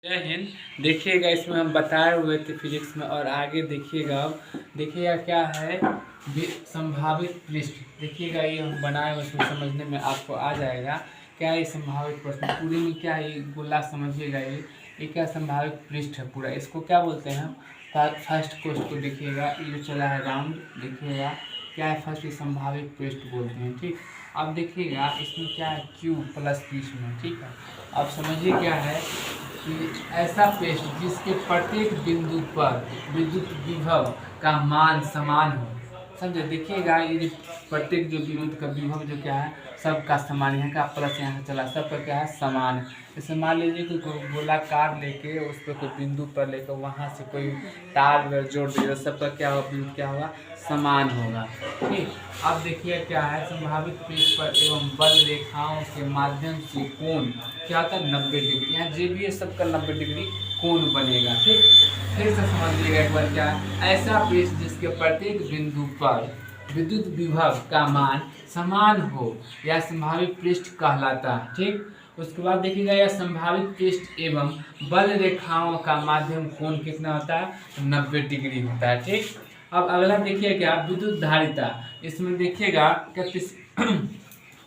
जय हिंद। देखिएगा इसमें हम बताए हुए थे फिजिक्स में, और आगे देखिएगा। अब देखिएगा क्या है संभावित पृष्ठ। देखिएगा ये हम बनाए हुए, इसमें समझने में आपको आ जाएगा क्या है संभावित प्रश्न। पूरे में क्या है ये गोला समझिएगा। ये क्या संभावित पृष्ठ है पूरा, इसको क्या बोलते हैं हम। फर्स्ट कोष्ठ को देखिएगा, ये जो चला है राउंड, देखिएगा क्या है फर्स्ट, ये संभावित पृष्ठ बोलते हैं। ठीक, अब देखिएगा इसमें क्या है क्यू प्लस बीच में। ठीक है, अब समझिए क्या है कि ऐसा पृष्ठ जिसके प्रत्येक बिंदु पर विद्युत विभव का मान समान हो। समझे, देखिएगा ये प्रत्येक जो विद्युत का विभव जो क्या है सबका समान, यहाँ का प्लस यहाँ से चला, सबका क्या है समान है। जैसे मान लीजिए कि कोई गोलाकार लेके उस पर कोई बिंदु पर लेकर वहाँ से कोई तार जोड़ दीजिए, सबका क्या होगा बिंदु क्या होगा समान होगा। ठीक, अब देखिए क्या है संभावित पृष्ठ पर एवं बल रेखाओं के माध्यम से कोण क्या होता है 90 डिग्री। यहाँ जे भी है सबका 90 डिग्री कोण बनेगा। ठीक, फिर से समझ लीजिएगा एक बार क्या है ऐसा पृष्ठ जिसके प्रत्येक बिंदु पर विद्युत विभव का मान समान हो यह संभावित पृष्ठ कहलाता है। ठीक, उसके बाद देखिएगा यह संभावित पृष्ठ एवं बल रेखाओं का माध्यम कोण कितना होता है 90 डिग्री होता है। ठीक, अब अगला देखिए क्या विद्युत धारिता। इसमें देखिएगा क्या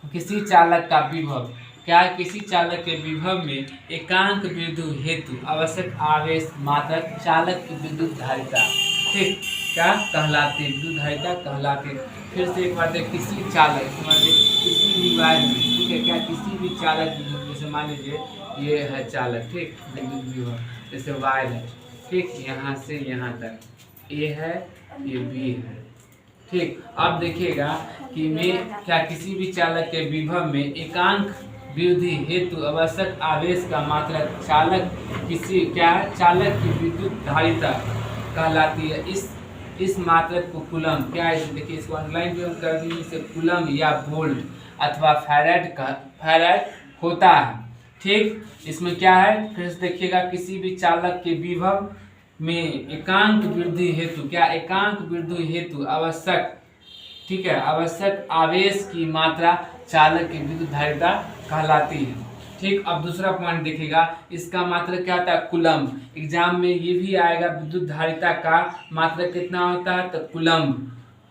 किसी चालक का विभव क्या है, किसी चालक के विभव में एकांक बिंदु हेतु आवश्यक आवेश मात्रक चालक की विद्युत धारिता ठीक क्या कहलाती है, विद्युत धारिता कहलाती है। फिर से एक बार देख किसी चालक किसी भी वायर में, ठीक है क्या, किसी भी चालक जैसे मान लीजिए ये है चालक, ठीक, विद्युत विभव जैसे वायर है, ठीक, यहाँ से यहाँ तक ए है, ये बी है। ठीक, अब देखिएगा कि मैं क्या किसी भी चालक के विभव में एकांक वृद्धि हेतु आवश्यक आवेश का मात्रा चालक किसी क्या है चालक की विद्युत धारिता कहलाती है। इस मात्रक को कूलम क्या है, देखिए इसको ऑनलाइन भी हम कर देंगे, इसे कूलम या वोल्ट अथवा फैराड होता है। ठीक, इसमें क्या है फिर से देखिएगा किसी भी चालक के विभव में एकांक वृद्धि हेतु क्या एकांक वृद्धि हेतु आवश्यक, ठीक है, आवश्यक आवेश की मात्रा चालक की विद्युत धारिता कहलाती है। ठीक, अब दूसरा पॉइंट देखिएगा, इसका मात्रा क्या होता है कूलम। एग्जाम में ये भी आएगा विद्युत धारिता का मात्रा कितना होता है तो कूलम।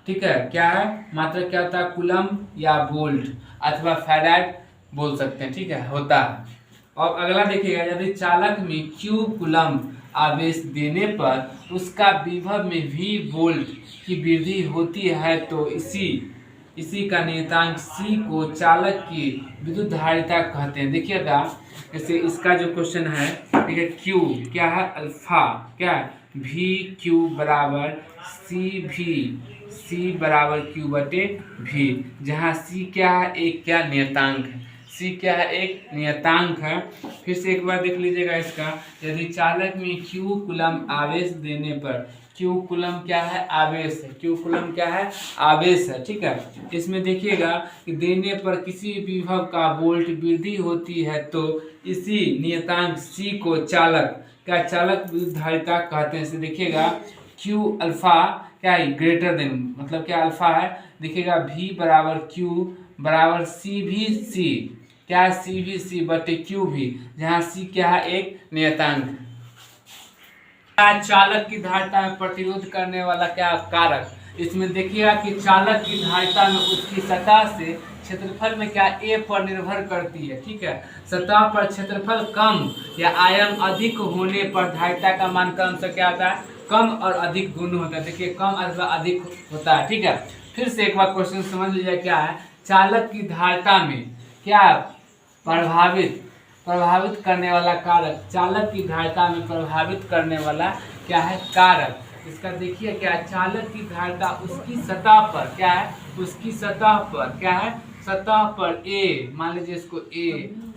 ठीक है, क्या है मात्रा क्या होता है कूलम या वोल्ट अथवा फैराड बोल सकते हैं। ठीक है, होता है। और अगला देखिएगा यदि चालक में क्यू कूलम आवेश देने पर उसका विभव में v वोल्ट की वृद्धि होती है तो इसी का नियतांक c को चालक की विद्युत धारिता कहते हैं। देखिएगा जैसे इसका जो क्वेश्चन है, ठीक है, q क्या है अल्फा क्या है v q बराबर c बराबर q बटे v, जहाँ c क्या है एक क्या नियतांक है, c क्या है एक नियतांक है। फिर से एक बार देख लीजिएगा इसका, यदि चालक में q कूलम आवेश देने पर, q कूलम क्या है आवेश है, q कूलम क्या है आवेश है। ठीक है, इसमें देखिएगा कि देने पर किसी विभव का वोल्ट वृद्धि होती है तो इसी नियतांक c को चालक क्या चालक विद्युत धारिता कहते हैं। इसे देखिएगा q अल्फा क्या है ग्रेटर देन, मतलब क्या अल्फा है, देखिएगा v बराबर q बराबर c भी c क्या है सी भी सी बटे क्यू भी, जहाँ सी क्या है एक नियतांक है। चालक की धारिता में प्रतिरोध करने वाला क्या कारक। इसमें देखिएगा कि चालक की धारिता में उसकी सतह से क्षेत्रफल में क्या ए पर निर्भर करती है। ठीक है, सतह पर क्षेत्रफल कम या आयाम अधिक होने पर धारिता का मान कम से क्या आता है कम और अधिक दोनों होता है। देखिए कम अथवा अधिक होता है। ठीक है, फिर से एक बार क्वेश्चन समझ लीजिए क्या है चालक की धारिता में क्या प्रभावित करने वाला कारक, चालक की धारिता में प्रभावित करने वाला क्या है कारक। इसका देखिए क्या चालक की धारिता उसकी सतह पर क्या है, उसकी सतह पर क्या है सतह पर ए, मान लीजिए इसको ए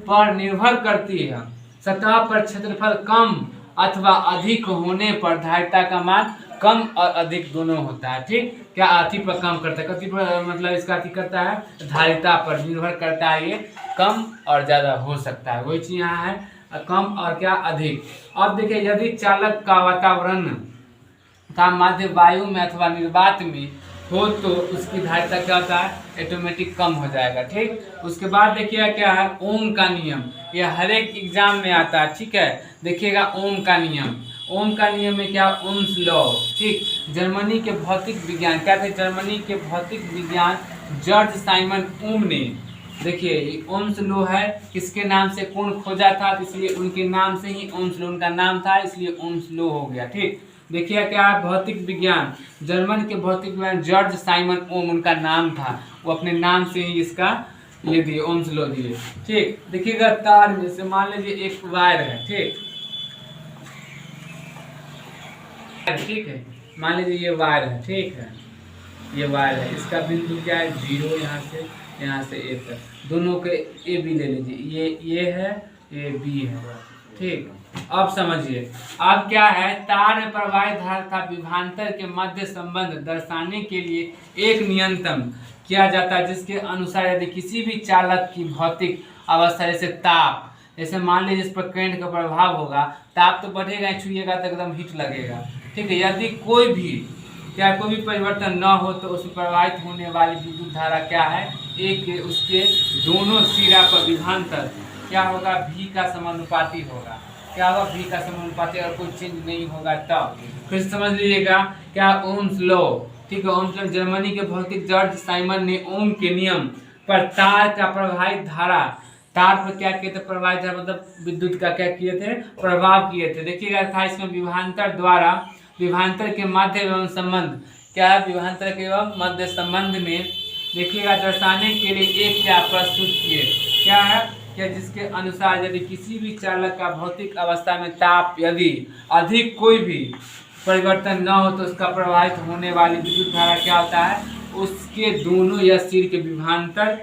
पर निर्भर करती है। सतह पर क्षेत्रफल कम अथवा अधिक होने पर धारिता का मान कम और अधिक दोनों होता है। ठीक, क्या अति पर कम करता है, कति पर मतलब इसका अति करता है धारिता पर निर्भर करता है, ये कम और ज़्यादा हो सकता है। वही चीज़ यहाँ है कम और क्या अधिक। अब देखिए यदि चालक का वातावरण का माध्य वायु में अथवा निर्वात में हो तो उसकी धारिता क्या होता है, ऑटोमेटिक कम हो जाएगा। ठीक, उसके बाद देखिएगा क्या है, ओम का नियम। यह हर एक एग्जाम में आता है। ठीक है, देखिएगा ओम का नियम। ओम का नियम में क्या, ओम्स लॉ। ठीक, जर्मनी के भौतिक विज्ञान, क्या थे, जर्मनी के भौतिक विज्ञान जॉर्ज साइमन ओम ने, देखिए ओम्स लॉ है, किसके नाम से, कौन खोजा था, इसलिए उनके नाम से ही ओम्स लॉ उनका नाम था, इसलिए ओम्स लॉ हो गया। ठीक, देखिए क्या है, भौतिक विज्ञान, जर्मन के भौतिक विज्ञान जॉर्ज साइमन ओम उनका नाम था, वो अपने नाम से ही इसका ये दिए, ओम्स लॉ दिए। ठीक, देखिएगा तार में से मान लीजिए एक वायर है। ठीक, ठीक है, मान लीजिए ये वायर है। ठीक है, ये वायर है, इसका बिंदु क्या है, 0, यहाँ से ए तक, दोनों के ए बी ले लीजिए, ये है, ये बी है। ठीक, अब समझिए, अब क्या है, तार में प्रवाहित धारा का विभवांतर के मध्य संबंध दर्शाने के लिए एक नियंत्रण किया जाता है, जिसके अनुसार यदि किसी भी चालक की भौतिक अवस्था, जैसे ताप, जैसे मान लीजिए इस पर करंट का प्रभाव होगा, ताप तो बढ़ेगा, छुइएगा तो एकदम हीट लगेगा। ठीक है, यदि कोई भी परिवर्तन न हो तो उसमें प्रवाहित होने वाली विद्युत धारा क्या है, एक उसके दोनों सिरा पर विभवांतर क्या होगा, भी का समानुपाती होगा। क्या होगा, भी का समानुपाती, और कोई चेंज नहीं होगा तब। फिर समझ लीजिएगा क्या, ओम्स लॉ। ठीक है, ओम्स लॉ, जर्मनी के भौतिक जॉर्ज साइमन ने ओम के नियम पर तार का प्रवाहित धारा, तार पर क्या किए थे, प्रवाहित धारा मतलब विद्युत का क्या किए थे, प्रभाव किए थे। देखिएगा था इसमें विभवांतर द्वारा, विभवांतर के मध्य एवं संबंध, क्या है, विभवांतर के एवं मध्य संबंध में देखिएगा दर्शाने के लिए एक क्या प्रस्तुत किए, क्या है, क्या, जिसके अनुसार यदि किसी भी चालक का भौतिक अवस्था में ताप यदि अधिक कोई भी परिवर्तन न हो तो उसका प्रवाहित होने वाली विद्युत धारा क्या होता है, उसके दोनों या सिर के विभवांतर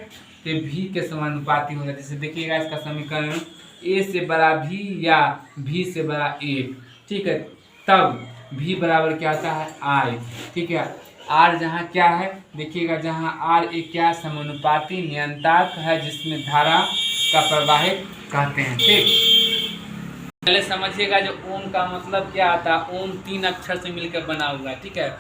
के भी के समानुपाती होगा। जैसे देखिएगा इसका समीकरण, ए से बड़ा भी या भी से बड़ा 1। ठीक है, तब भी बराबर क्या होता है, आई। ठीक है, आर जहाँ क्या है, देखिएगा जहाँ आर एक क्या समानुपाती नियंत्रक है, जिसमें धारा का प्रवाहित कहते हैं। ठीक, पहले समझिएगा जो ओम का मतलब क्या आता है, ओम 3 अक्षर से मिलकर बना हुआ है। ठीक है,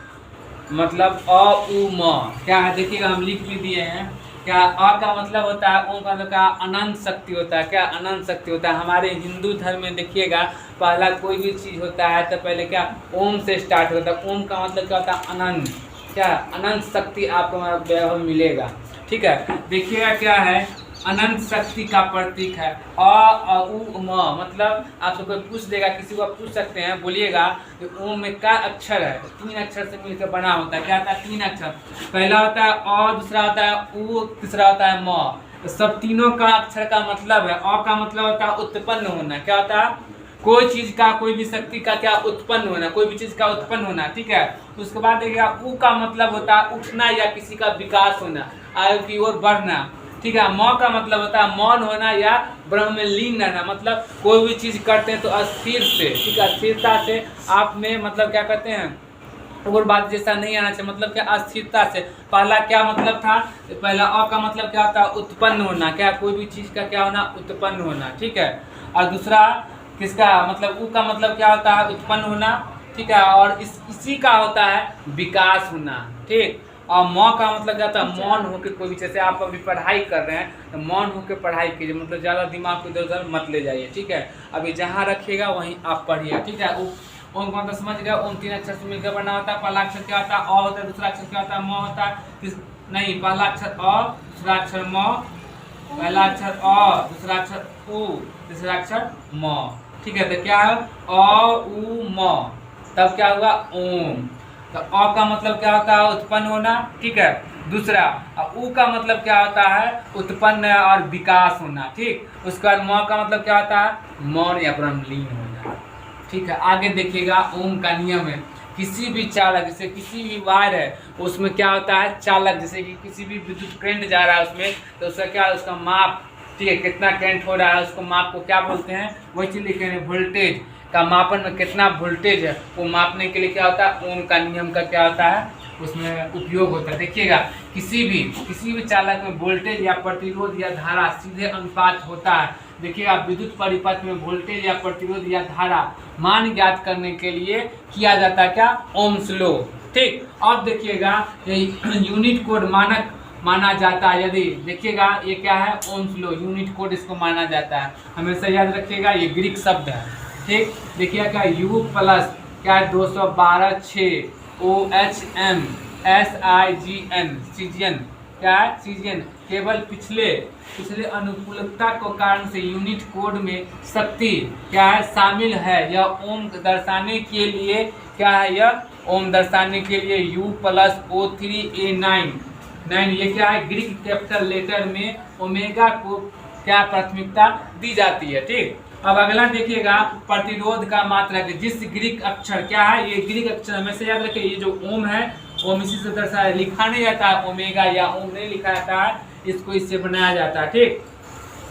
मतलब अ उ म, क्या है, देखिएगा हम लिख भी दिए हैं। क्या, अ का मतलब होता है, ओम का मतलब क्या, अनंत शक्ति होता है। क्या, अनंत शक्ति होता है। हमारे हिंदू धर्म में देखिएगा पहला कोई भी चीज़ होता है तो पहले क्या, ओम से स्टार्ट होता है। ओम का मतलब क्या होता है, अनंत, क्या, अनंत शक्ति आपको वैभव मिलेगा। ठीक है, देखिएगा क्या है, अनंत शक्ति का प्रतीक है। अ उ म, मतलब आपसे कोई पूछ देगा, किसी को आप पूछ सकते हैं, बोलिएगा कि ओम में क्या अक्षर है, 3 अक्षर से मिलकर बना होता है। क्या होता है, 3 अक्षर, पहला होता है अ, दूसरा होता है उ, तीसरा होता है म। तो सब तीनों का अक्षर का मतलब है, अ का मतलब होता है उत्पन्न होना। क्या होता है, कोई चीज़ का, कोई भी शक्ति का क्या, उत्पन्न होना, कोई भी चीज़ का उत्पन्न होना। ठीक है, उसके बाद देखिएगा उ का मतलब होता है उठना या किसी का विकास होना, आयु की ओर बढ़ना। ठीक है, म का मतलब होता है मौन होना या ब्रह्म में लीन रहना, मतलब कोई भी चीज़ करते हैं तो अस्थिर से, ठीक है, स्थिरता से आप में, मतलब क्या कहते हैं, और बात जैसा नहीं आना चाहिए, मतलब क्या, अस्थिरता से। पहला क्या मतलब था, पहला अ का मतलब क्या होता है, उत्पन्न होना, क्या, कोई भी चीज़ का क्या होना, उत्पन्न होना। ठीक है, और दूसरा किसका मतलब, उ का मतलब क्या होता है, उत्पन्न होना। ठीक है, और इसी का होता है विकास होना। ठीक, और म का मतलब क्या होता है, मौन होकर कोई भी, जैसे आप अभी पढ़ाई कर रहे हैं तो मौन होकर पढ़ाई कीजिए, मतलब ज़्यादा दिमाग को इधर उधर मत ले जाइए। ठीक है, अभी जहाँ रखिएगा वहीं आप पढ़िए। ठीक है, ओम का मतलब समझ गया, ओम 3 अक्षर से मिलकर बना होता है। पहला अक्षर क्या होता है, अ होता है, दूसरा अक्षर क्या होता है, म होता है, नहीं, पहला अक्षर अ, दूसरा अक्षर म, पहला अक्षर अ, दूसरा अक्षर उ, तीसरा अक्षर म। ठीक है, तो क्या है, अ उ म, तब क्या होगा, ओम। तो अ का मतलब क्या होता है, उत्पन्न होना। ठीक है, दूसरा उ का मतलब क्या होता है, उत्पन्न और विकास होना। ठीक, उसके बाद म का मतलब क्या होता है, मौन या ब्रह्मलीन होना। ठीक है, आगे देखिएगा, ओम का नियम है, किसी भी चालक, जैसे किसी भी वायर है उसमें क्या होता है, चालक, जैसे कि किसी भी विद्युत करंट जा रहा है उसमें, तो उसका क्या, उसका माप, ठीक है, कितना करंट हो रहा है, उसको माप को क्या बोलते हैं, वही चीज़ लिखे हैं, वोल्टेज का मापन में कितना वोल्टेज है वो मापने के लिए क्या होता है, ओम का नियम का क्या होता है, उसमें उपयोग होता है। देखिएगा किसी भी चालक में वोल्टेज या प्रतिरोध या धारा सीधे अनुपात होता है। देखिएगा विद्युत परिपथ में वोल्टेज या प्रतिरोध या धारा मान ज्ञात करने के लिए किया जाता है क्या, ओम्स लॉ। ठीक। अब देखिएगा ये यूनिट कोड मानक माना जाता है, यदि देखिएगा ये क्या है, ओम्स लॉ, यूनिट कोड इसको माना जाता है, हमेशा याद रखिएगा ये ग्रीक शब्द है। ठीक, देखिएगा U प्लस क्या है 212/6 OHM SIGN सीजियन, क्या है सीजियन, केवल पिछले अनुकूलता को कारण से यूनिट कोड में शक्ति क्या है शामिल है। यह ओम दर्शाने के लिए क्या है, यह ओम दर्शाने के लिए U प्लस O3A9 ये क्या है, ग्रीक कैपिटल लेटर में ओमेगा को क्या प्राथमिकता दी जाती है। ठीक, अब अगला देखिएगा प्रतिरोध का मात्रक, जिस ग्रीक अक्षर क्या है, ये ग्रीक अक्षर हमेशा याद रखिए, ये जो ओम है ओम इसी से दर्शाया, लिखा नहीं जाता है ओमेगा या ओम नहीं लिखा जाता है, इसको इससे बनाया जाता है। ठीक,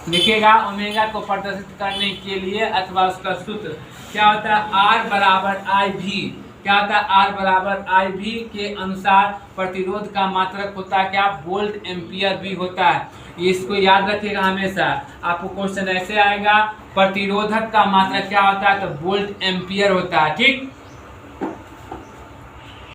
देखिएगा ओमेगा को प्रदर्शित करने के लिए अथवा उसका सूत्र क्या होता है, R बराबर IV, क्या होता है R बराबर IV के अनुसार प्रतिरोध का मात्रक होता है क्या, वोल्ट एम्पियर भी होता है, इसको याद रखिएगा हमेशा। आपको क्वेश्चन ऐसे आएगा प्रतिरोधक का मात्रक क्या होता है, तो वोल्ट एम्पियर होता है। ठीक,